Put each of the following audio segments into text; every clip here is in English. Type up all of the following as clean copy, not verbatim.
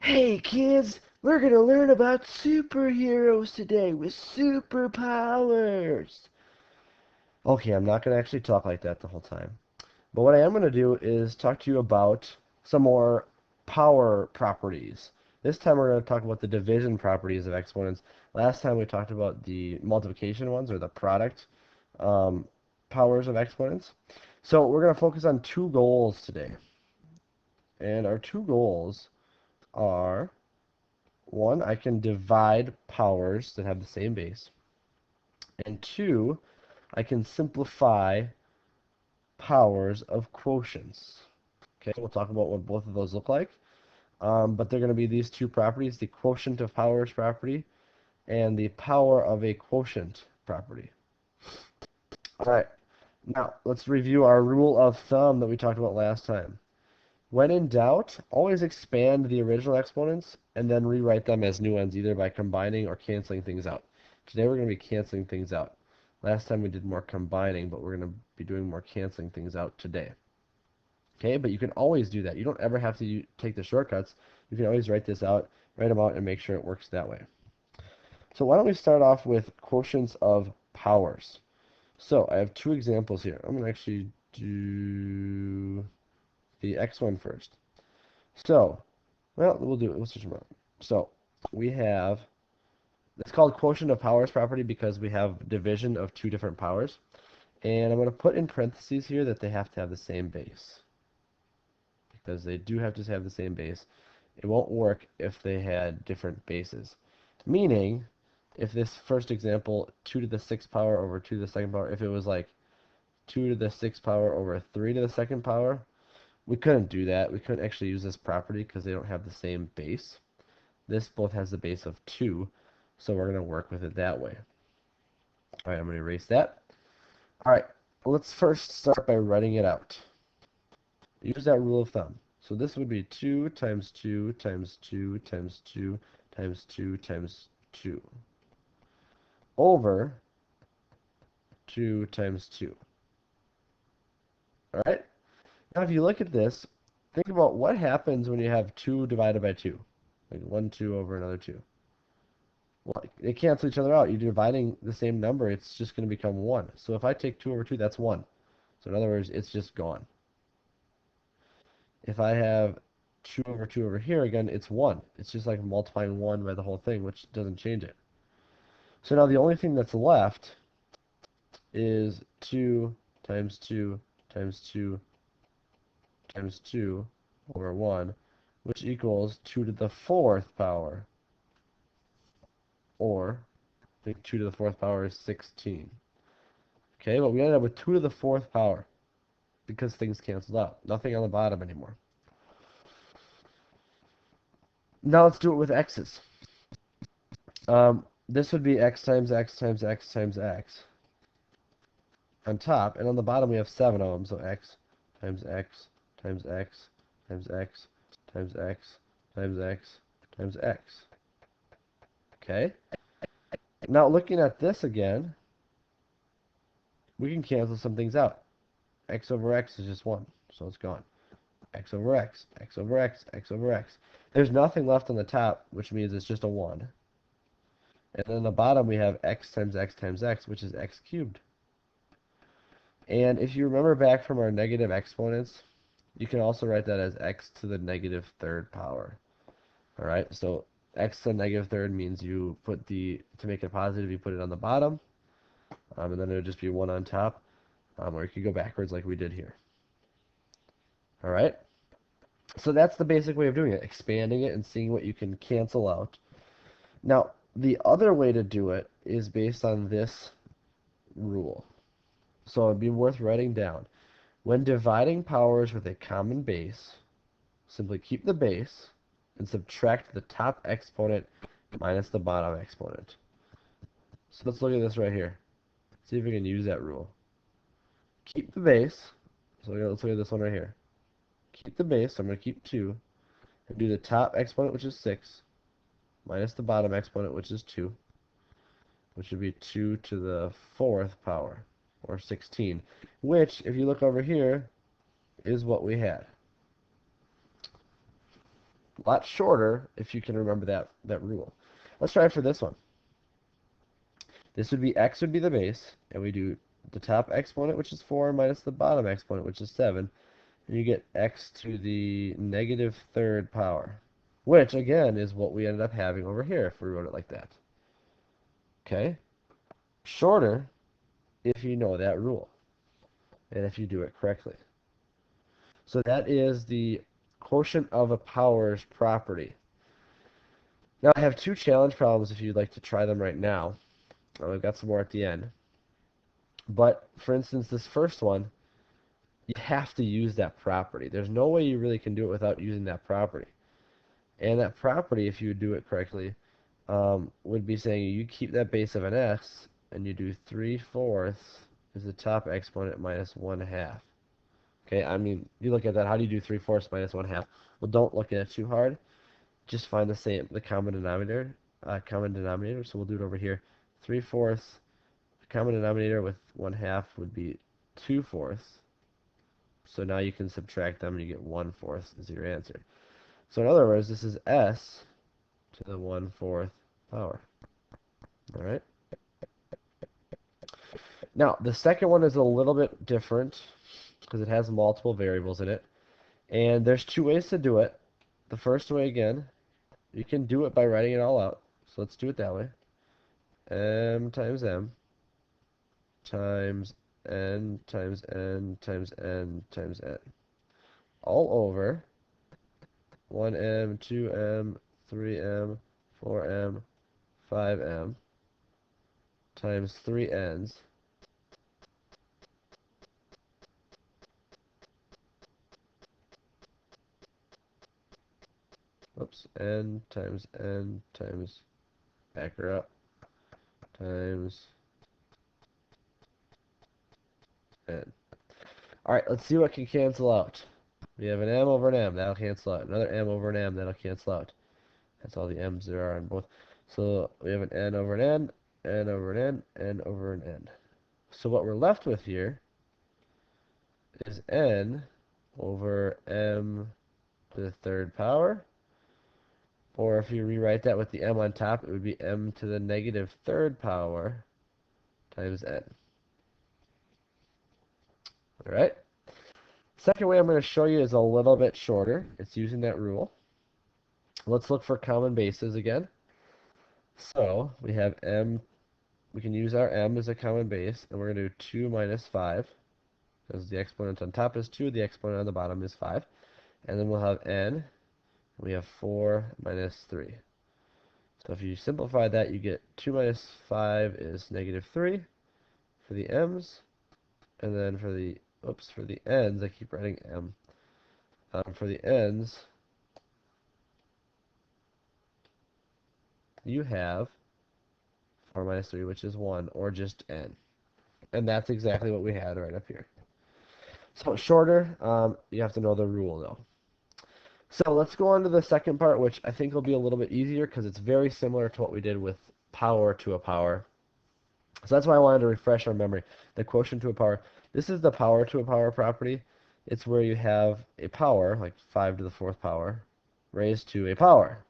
Hey kids, we're gonna learn about superheroes today with superpowers. Okay, I'm not gonna actually talk like that the whole time. But what I am gonna do is talk to you about some more power properties. This time we're gonna talk about the division properties of exponents. Last time we talked about the multiplication ones or the product um, powers of exponents. So we're gonna focus on two goals today. And our two goals are one, I can divide powers that have the same base. And two, I can simplify powers of quotients. Okay, so we'll talk about what both of those look like. But they're going to be these two properties, the quotient of powers property and the power of a quotient property. All right, now let's review our rule of thumb that we talked about last time. When in doubt, always expand the original exponents and then rewrite them as new ones, either by combining or canceling things out. Today we're going to be canceling things out. Last time we did more combining, but we're going to be doing more canceling things out today. Okay, but you can always do that. You don't ever have to take the shortcuts. You can always write this out, write them out, and make sure it works that way. So why don't we start off with quotients of powers. So I have two examples here. I'm going to actually do the x one first. So, well, we'll switch them around. So, we have, it's called quotient of powers property because we have division of two different powers. And I'm going to put in parentheses here that they have to have the same base. Because they do have to have the same base. It won't work if they had different bases. Meaning, if this first example, 2 to the 6th power over 2 to the 2nd power, if it was like 2 to the 6th power over 3 to the 2nd power, we couldn't do that. We couldn't actually use this property because they don't have the same base. This both has the base of 2, so we're going to work with it that way. All right, I'm going to erase that. All right, let's first start by writing it out. Use that rule of thumb. So this would be 2 times 2 times 2 times 2 times 2 times 2 over 2 times 2. All right? Now if you look at this, think about what happens when you have 2 divided by 2. Like 1, 2 over another 2. Well, they cancel each other out. You're dividing the same number, it's just going to become 1. So if I take 2 over 2, that's 1. So in other words, it's just gone. If I have 2 over 2 over here, again, it's 1. It's just like multiplying 1 by the whole thing, which doesn't change it. So now the only thing that's left is 2 times 2 times 2 times 2 over 1, which equals 2 to the 4th power, or I think 2 to the 4th power is 16. Okay, but we ended up with 2 to the 4th power because things canceled out. Nothing on the bottom anymore. Now let's do it with x's. This would be x times x times x times x on top, and on the bottom we have 7 of them, so x times x times x times x times x times x times x. Okay? Now looking at this again, we can cancel some things out. X over x is just 1, so it's gone. X over x, x over x, x over x. There's nothing left on the top, which means it's just a 1. And then on the bottom we have x times x times x, which is x cubed. And if you remember back from our negative exponents, you can also write that as x to the negative 3rd power. Alright, so x to the negative 3rd means you put to make it positive, you put it on the bottom, and then it would just be 1 on top, or you could go backwards like we did here. Alright, so that's the basic way of doing it, expanding it and seeing what you can cancel out. Now, the other way to do it is based on this rule. So it'd be worth writing down. When dividing powers with a common base, simply keep the base and subtract the top exponent minus the bottom exponent. So let's look at this right here. See if we can use that rule. Keep the base. So let's look at this one right here. Keep the base. So I'm going to keep 2. And do the top exponent, which is 6, minus the bottom exponent, which is 2, which would be 2 to the 4th power, or 16, which, if you look over here, is what we had. lot shorter if you can remember that rule. Let's try it for this one. This would be x would be the base, and we do the top exponent, which is 4, minus the bottom exponent, which is 7, and you get x to the negative third power, which, again, is what we ended up having over here if we wrote it like that. Okay? Shorter if you know that rule, and if you do it correctly. So that is the quotient of a powers property. Now, I have two challenge problems if you'd like to try them right now. I've got some more at the end. But, for instance, this first one, you have to use that property. There's no way you really can do it without using that property. And that property, if you do it correctly, would be saying you keep that base of an s, and you do 3/4 is the top exponent minus 1/2. Okay, I mean, you look at that, how do you do 3/4 minus 1/2? Well, don't look at it too hard. Just find the common denominator. So we'll do it over here. 3/4, common denominator with 1/2 would be 2/4. So now you can subtract them and you get 1/4 is your answer. So in other words, this is s to the 1/4 power. All right. Now, the second one is a little bit different because it has multiple variables in it. And there's two ways to do it. The first way, again, you can do it by writing it all out. So let's do it that way. M times M times N times N times N times N. All over 1M, 2M, 3M, 4M, 5M times 3N's N times N times, back her up, times N. Alright, let's see what can cancel out. We have an M over an M, that'll cancel out. Another M over an M, that'll cancel out. That's all the M's there are on both. So we have an N over an N, N over an N, N over an N. So what we're left with here is N over M to the third power. Or if you rewrite that with the M on top, it would be M to the negative third power times N. Alright? Second way I'm going to show you is a little bit shorter. It's using that rule. Let's look for common bases again. So we have M, we can use our M as a common base, and we're going to do 2 minus 5, because the exponent on top is 2, the exponent on the bottom is 5. And then we'll have N, we have 4 minus 3. So if you simplify that, you get 2 minus 5 is negative 3 for the M's, and then for the N's, I keep writing M. For the N's, you have 4 minus 3, which is 1, or just N. And that's exactly what we had right up here. So shorter, you have to know the rule, though. So let's go on to the second part, which I think will be a little bit easier because it's very similar to what we did with power to a power. So that's why I wanted to refresh our memory. The quotient to a power. This is the power to a power property. It's where you have a power, like 5 to the 4th power, raised to a power.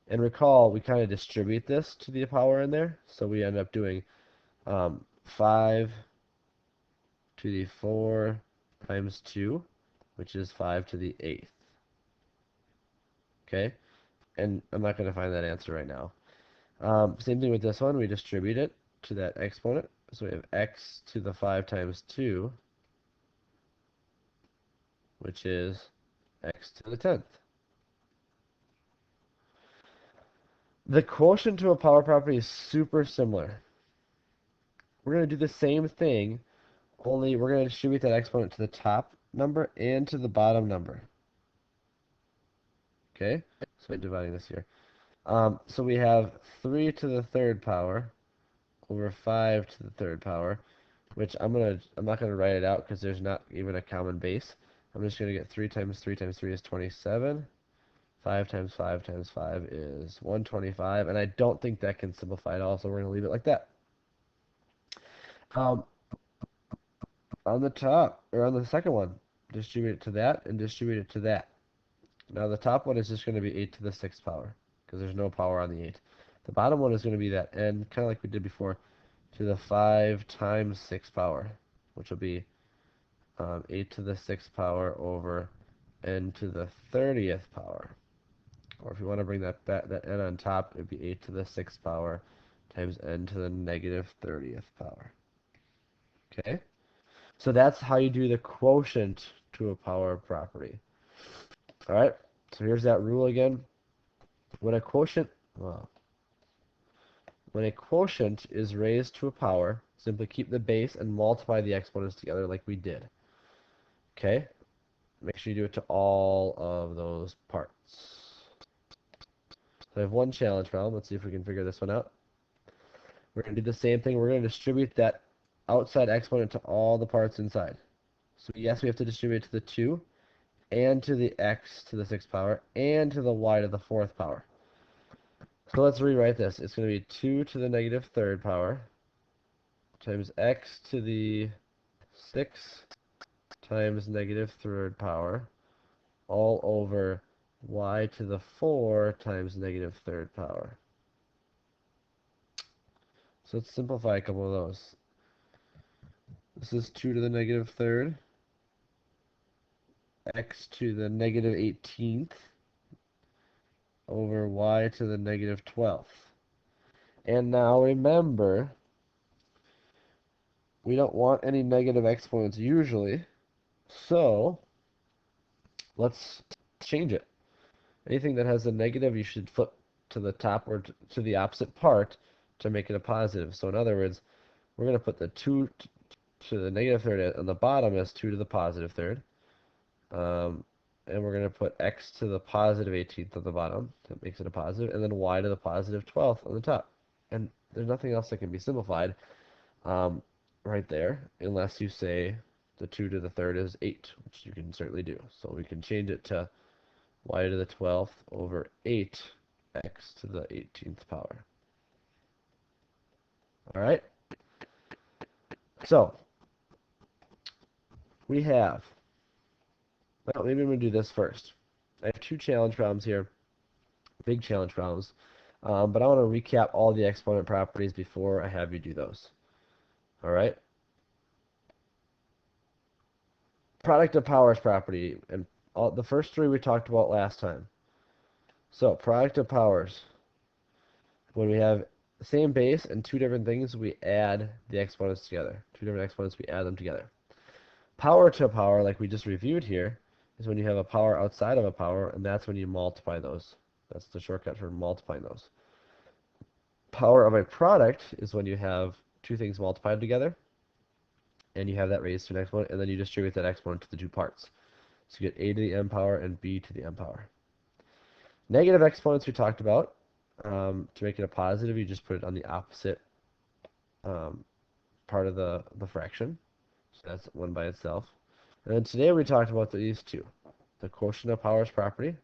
And recall, we kind of distribute this to the power in there. So we end up doing 5 to the 4 times 2, which is 5 to the 8th. Okay? And I'm not going to find that answer right now. Same thing with this one. We distribute it to that exponent. So we have x to the 5 times 2, which is x to the 10th. The quotient to a power property is super similar. We're going to do the same thing, only we're going to distribute that exponent to the top number and to the bottom number. Okay? So I'm dividing this here. So we have 3 to the 3rd power over 5 to the 3rd power, which I'm not gonna write it out because there's not even a common base. I'm just gonna get 3 times 3 times 3 is 27. 5 times 5 times 5 is 125, and I don't think that can simplify at all, so we're gonna leave it like that. On the top, or on the second one, distribute it to that and distribute it to that. Now the top one is just going to be 8 to the 6th power, because there's no power on the 8. The bottom one is going to be that n, kind of like we did before, to the 5 times 6 power, which will be 8 to the 6th power over n to the 30th power. Or if you want to bring that n on top, it would be 8 to the 6th power times n to the negative 30th power. Okay? So that's how you do the quotient to a power property. Alright? So here's that rule again. When a quotient, well, when a quotient is raised to a power, simply keep the base and multiply the exponents together like we did. Okay? Make sure you do it to all of those parts. So I have one challenge problem. Let's see if we can figure this one out. We're going to do the same thing. We're going to distribute that outside exponent to all the parts inside. So yes, we have to distribute it to the 2, and to the x to the 6th power, and to the y to the 4th power. So let's rewrite this. It's going to be 2 to the negative 3rd power times x to the 6 times negative 3rd power all over y to the 4 times negative 3rd power. So let's simplify a couple of those. This is 2 to the negative 3rd, x to the negative 18th over y to the negative 12th. And now remember, we don't want any negative exponents usually, so let's change it. Anything that has a negative, you should flip to the top or to the opposite part to make it a positive. So in other words, we're going to put the 2 to the negative 3rd on the bottom as 2 to the positive 3rd. And we're going to put x to the positive 18th on the bottom. That makes it a positive. And then y to the positive 12th on the top. And there's nothing else that can be simplified right there, unless you say the 2 to the 3rd is 8, which you can certainly do. So we can change it to y to the 12th over 8x to the 18th power. All right? So we have, well, maybe I'm going to do this first. I have two challenge problems here, big challenge problems, but I want to recap all the exponent properties before I have you do those. All right? Product of powers property, and the first three we talked about last time. So product of powers, when we have the same base and two different things, we add the exponents together. Two different exponents, we add them together. Power to a power, like we just reviewed here, is when you have a power outside of a power, and that's when you multiply those. That's the shortcut for multiplying those. Power of a product is when you have two things multiplied together, and you have that raised to an exponent, and then you distribute that exponent to the two parts. So you get a to the m power and b to the m power. Negative exponents we talked about. To make it a positive, you just put it on the opposite part of the fraction. So that's one by itself. And then today we talked about these two. The quotient of powers property.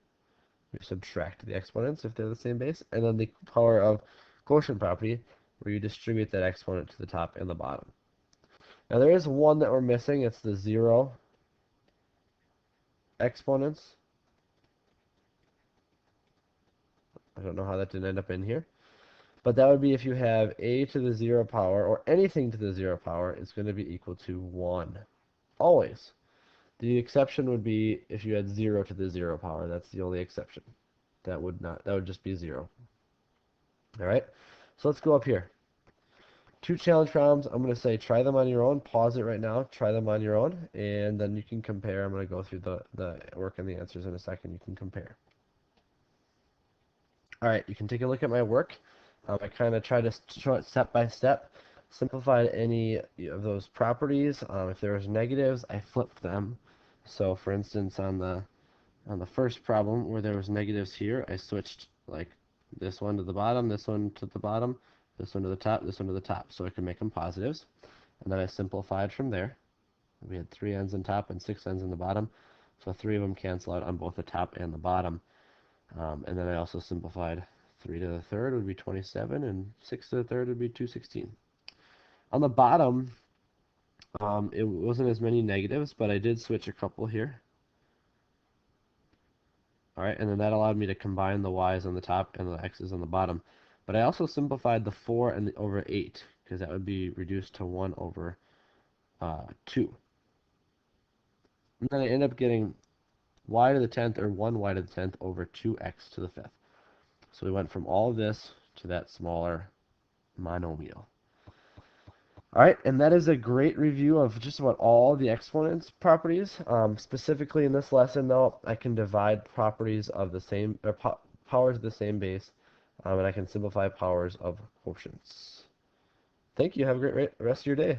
We subtract the exponents if they're the same base. And then the power of quotient property, where you distribute that exponent to the top and the bottom. Now there is one that we're missing. It's the zero exponents. I don't know how that didn't end up in here. But that would be if you have a to the 0 power, or anything to the 0 power, is going to be equal to 1. Always. The exception would be if you had 0 to the 0 power. That's the only exception. That would just be 0. Alright? So let's go up here. Two challenge problems. I'm going to say try them on your own. Pause it right now. Try them on your own. And then you can compare. I'm going to go through the work and the answers in a second. You can compare. Alright, you can take a look at my work. I kind of try to show it step by step. Simplified any of those properties. If there was negatives, I flipped them. So for instance, on the first problem where there was negatives here, I switched like this one to the bottom, this one to the bottom, this one to the top, this one to the top, so I could make them positives. And then I simplified from there. We had 3 ends on top and 6 ends on the bottom, so 3 of them cancel out on both the top and the bottom. And then I also simplified. 3 to the third would be 27, and 6 to the third would be 216. On the bottom, it wasn't as many negatives, but I did switch a couple here. Alright, and then that allowed me to combine the y's on the top and the x's on the bottom. But I also simplified the 4 and the over 8, because that would be reduced to 1 over 2. And then I end up getting y to the 10th, or 1y to the 10th, over 2x to the 5th. So we went from all of this to that smaller monomial. Alright, and that is a great review of just about all the exponents properties. Specifically in this lesson, though, I can divide properties of the same, or powers of the same base, and I can simplify powers of quotients. Thank you. Have a great rest of your day.